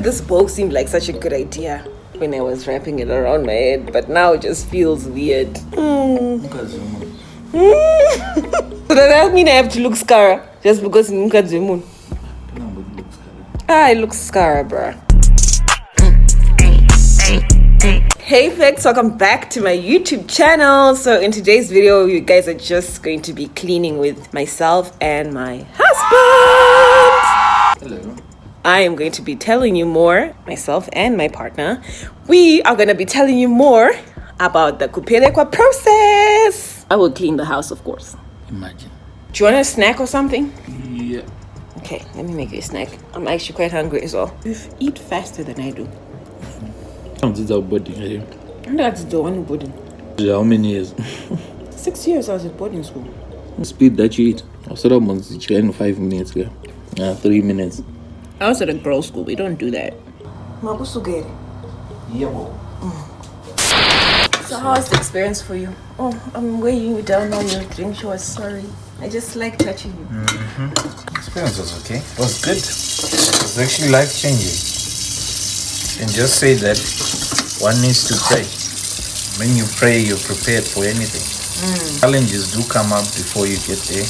This bow seemed like such a good idea when I was wrapping it around my head, but now it just feels weird. So does that mean I have to look Scara just because in Moon? I look Scara, bruh. Hey folks, welcome back to my YouTube channel. So in today's video, you guys are just going to be cleaning with myself and my husband. Hello. I am going to be telling you more, myself and my partner. We are going to be telling you more about the kupelekwa process. I will clean the house, of course. Imagine. Do you want a snack or something? Yeah. Okay, let me make you a snack. I'm actually quite hungry as well. You eat faster than I do. This is our boarding here. And that's the one boarding. How many years? 6 years I was at boarding school. The speed that you eat. I was almost in 5 minutes. 3 minutes. I was at a girls' school. We don't do that. Yeah. So how was the experience for you? Oh, I'm weighing you down on your drink. She was sorry. I just like touching you. Experience was okay. It was good. It was actually life-changing. And just say that one needs to pray. When you pray, you're prepared for anything. Challenges do come up before you get there.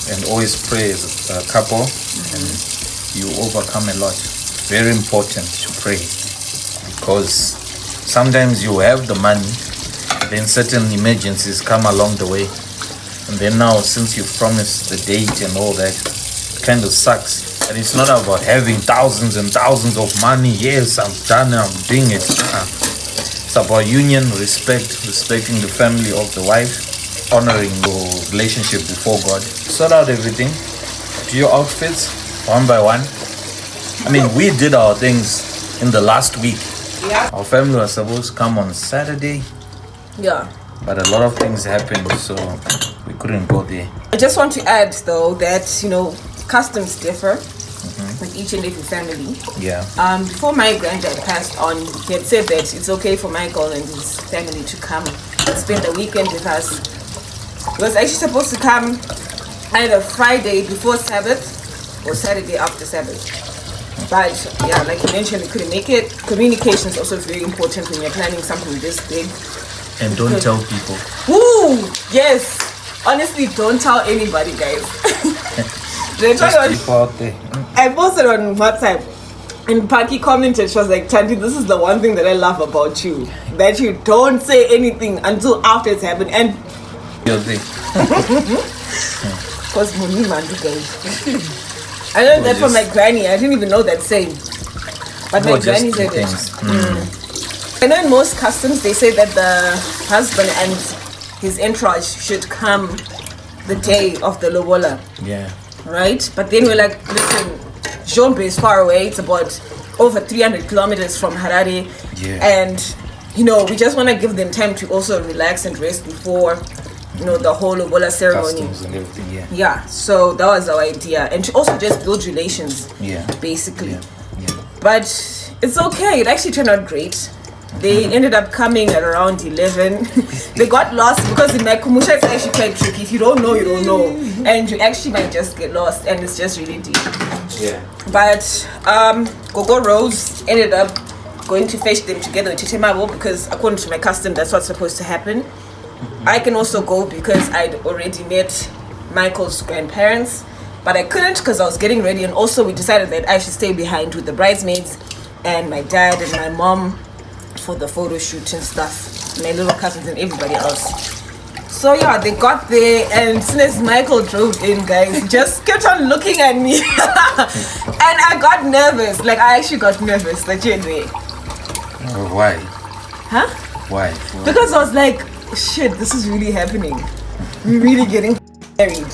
And always pray as a couple, and you overcome a lot. Very important to pray, because sometimes you have the money, then certain emergencies come along the way. And then now, since you've promised the date and all that, it kind of sucks. And it's not about having thousands and thousands of money. Yes, I'm done, I'm doing it. It's about union, respecting the family of the wife, honoring your relationship before God. Sort out everything. Do your outfits one by one. I mean, we did our things in the last week. Yeah. Our family was supposed to come on Saturday. Yeah. But a lot of things happened, so we couldn't go there. I just want to add, though, that, customs differ with each and every family. Yeah. Before my granddad passed on, he had said that it's okay for Michael and his family to come and spend the weekend with us. He was actually supposed to come either Friday before Sabbath or Saturday after Sabbath. But yeah, like you mentioned, we couldn't make it. Communication is also very important when you're planning something this big. And don't tell people. Woo! Yes! Honestly, don't tell anybody, guys. Just people out there. I posted on WhatsApp and Paki commented, she was like, Thandi, this is the one thing that I love about you. That you don't say anything until after it's happened. And You're there. because money man, guys. I learned that from my granny. I didn't even know that saying. But my granny said it. I know in most customs they say that the husband and his entourage should come the day of the Lobola. Yeah. Right? But then we're like, listen, Jombe is far away. It's about over 300 kilometers from Harare. Yeah. And, we just want to give them time to also relax and rest before, the whole Lobola ceremony. Customs and everything, yeah. Yeah, so that was our idea. And to also just build relations, basically. Yeah. But it's okay. It actually turned out great. They ended up coming at around 11. They got lost because in Kumusha it's actually quite tricky. If you don't know, you don't know. And you actually might just get lost, and it's just really deep. Yeah. But Gogo Rose ended up going to fetch them together with Titemabo because according to my custom, that's what's supposed to happen. I can also go because I'd already met Michael's grandparents, but I couldn't because I was getting ready, and also we decided that I should stay behind with the bridesmaids and my dad and my mom for the photo shoot and stuff, my little cousins and everybody else. So yeah, they got there, and as soon as Michael drove in, guys, he just kept on looking at me. And I got nervous. Like, I actually got nervous that you're there. Why? Huh? Why? Because I was like, shit, this is really happening. We're really getting married.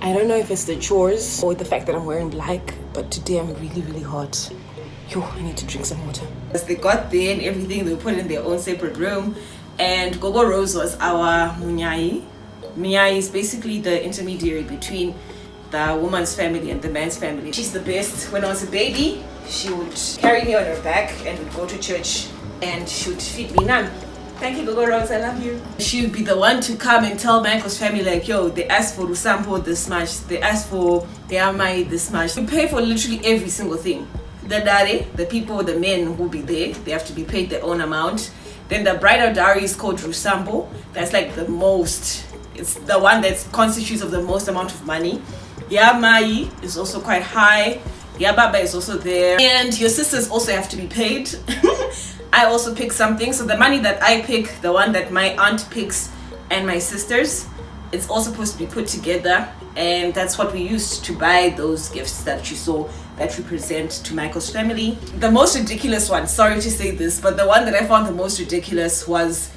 I don't know if it's the chores or the fact that I'm wearing black, but today I'm really, really hot. Yo, I need to drink some water. As they got there and everything, they were put in their own separate room. And Gogo Rose was our munyai. Munyai is basically the intermediary between the woman's family and the man's family. She's the best. When I was a baby, she would carry me on her back and would go to church and she would feed me naan. Thank you, Gogo Rose, I love you. She would be the one to come and tell Michael's family like, yo, they asked for Rusampo this much, they asked for the Amai this much. We pay for literally every single thing. The dowry, the people, the men who will be there, they have to be paid their own amount. Then the bridal dowry is called Rusampo. That's like the most, it's the one that constitutes of the most amount of money. Yamai is also quite high. Yababa is also there. And your sisters also have to be paid. I also pick something. So the money that I pick, the one that my aunt picks and my sisters, it's all supposed to be put together. And that's what we used to buy those gifts that you saw that we present to Michael's family. The most ridiculous one, sorry to say this, but the one that I found the most ridiculous was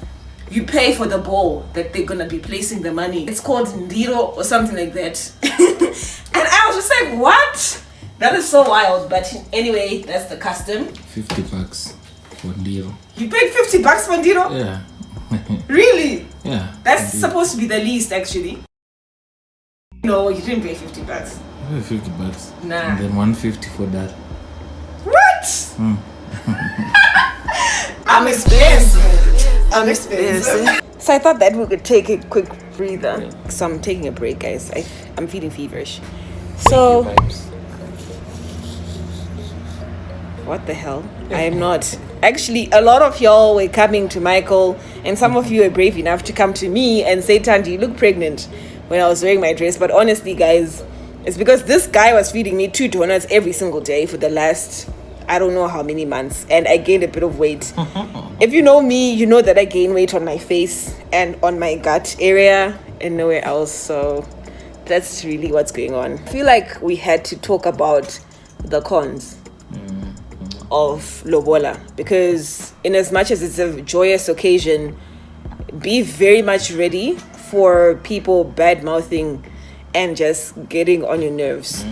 you pay for the bowl that they're gonna be placing the money. It's called ndiro or something like that. And I was just like, what? That is so wild. But anyway, that's the custom. $50 for ndiro. You paid $50 for ndiro? Yeah. Really? Yeah. That's supposed to be the least, actually. No, you didn't pay $50. $50. Nah. And then $150 for that. What? I'm expensive. I'm expensive. So I thought that we could take a quick breather. Yeah. So I'm taking a break, guys. I'm feeling feverish. So what the hell? I am not. Actually, a lot of y'all were coming to Michael, and some of you were brave enough to come to me and say, Thandi, you look pregnant, when I was wearing my dress. But honestly, guys, it's because this guy was feeding me 2 donuts every single day for the last, I don't know how many months, and I gained a bit of weight. If you know me, you know that I gain weight on my face and on my gut area and nowhere else. So that's really what's going on. I feel like we had to talk about the cons of Lobola, because in as much as it's a joyous occasion, be very much ready for people bad mouthing and just getting on your nerves.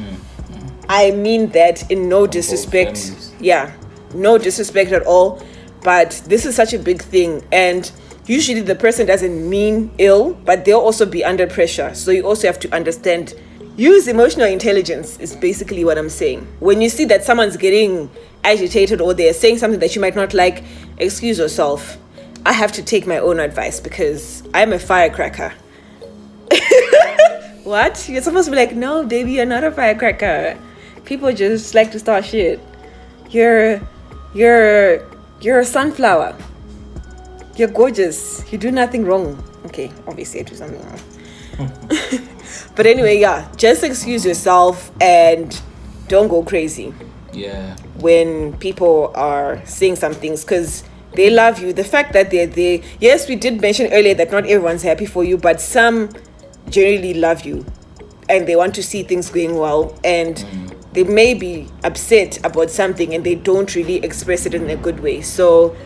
I mean that in no disrespect. Yeah, no disrespect at all, but this is such a big thing, and usually the person doesn't mean ill, but they'll also be under pressure. So you also have to understand, use emotional intelligence is basically what I'm saying. When you see that someone's getting agitated or they're saying something that you might not like, excuse yourself. I have to take my own advice because I'm a firecracker. What? You're supposed to be like, no, baby, you're not a firecracker. People just like to start shit. You're a sunflower. You're gorgeous. You do nothing wrong. Okay, obviously I do something wrong. But anyway, yeah, just excuse yourself and don't go crazy. Yeah. When people are saying some things, because they love you. The fact that they're there. Yes, we did mention earlier that not everyone's happy for you, but some generally love you and they want to see things going well, and they may be upset about something and they don't really express it in a good way. So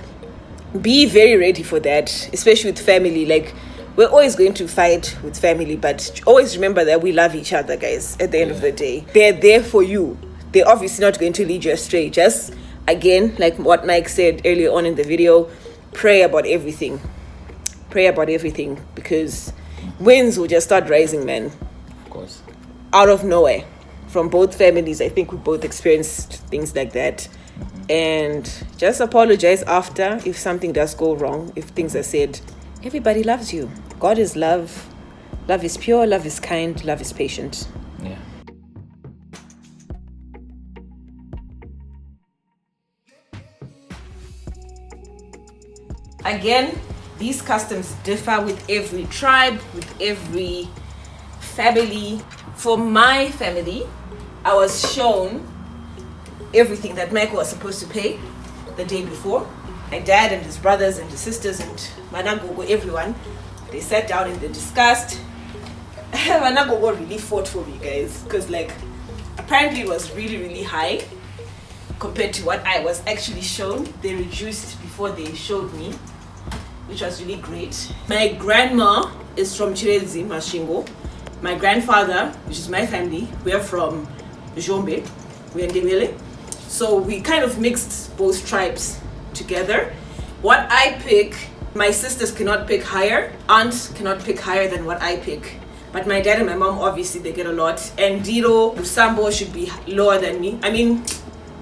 be very ready for that, especially with family. Like, we're always going to fight with family, but always remember that we love each other, guys. At the end of the day, they're there for you. They're obviously not going to lead you astray. Just, again, like what Mike said earlier on in the video, pray about everything. Pray about everything, because winds will just start rising, man. Of course. Out of nowhere. From both families, I think we both experienced things like that. And just apologize after if something does go wrong, if things are said. Everybody loves you. God is love. Love is pure, love is kind, love is patient. Yeah. Again, these customs differ with every tribe, with every family. For my family, I was shown everything that Michael was supposed to pay the day before. My dad and his brothers and his sisters and Managogo, everyone, they sat down and they discussed. Managogo really fought for me, guys, because like apparently it was really, really high compared to what I was actually shown. They reduced before they showed me, which was really great. My grandma is from Chirezi, Mashingo. My grandfather, which is my family, we're from Jombe, we're in Ndebele. So we kind of mixed both tribes together. What I pick, my sisters cannot pick higher, aunts cannot pick higher than what I pick. But my dad and my mom, obviously, they get a lot. And Diro, Usambo should be lower than me. I mean,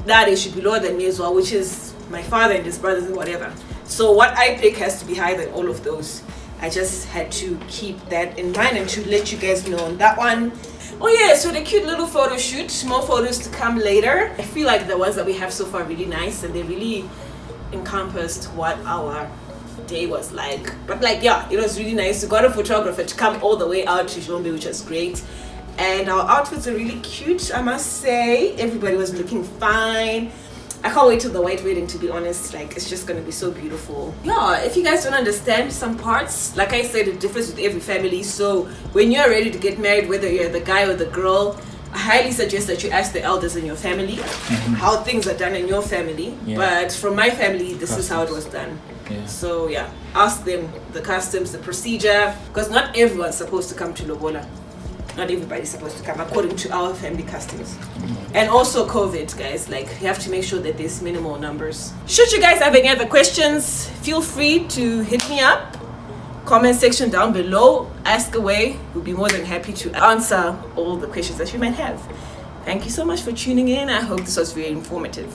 that they should be lower than me as well, which is my father and his brothers and whatever. So what I pick has to be higher than all of those. I just had to keep that in mind and to let you guys know on that one. Oh yeah, so the cute little photo shoot, more photos to come later. I feel like the ones that we have so far are really nice, and they really encompassed what our day was like. But like, yeah, it was really nice. We got a photographer to come all the way out to Jombe, which was great. And our outfits are really cute, I must say. Everybody was looking fine. I can't wait till the white wedding, to be honest. Like, it's just gonna be so beautiful. Yeah, if you guys don't understand some parts, like I said, it differs with every family. So when you're ready to get married, whether you're the guy or the girl, I highly suggest that you ask the elders in your family how things are done in your family. Yeah. But from my family, this is how it was done. Yeah. So yeah, ask them the customs, the procedure, because not everyone's supposed to come to Lobola. Not everybody's supposed to come according to our family customs. And also COVID, guys, like you have to make sure that there's minimal numbers. Should you guys have any other questions, feel free to hit me up. Comment section down below, ask away. We'll be more than happy to answer all the questions that you might have. Thank you so much for tuning in. I hope this was very informative.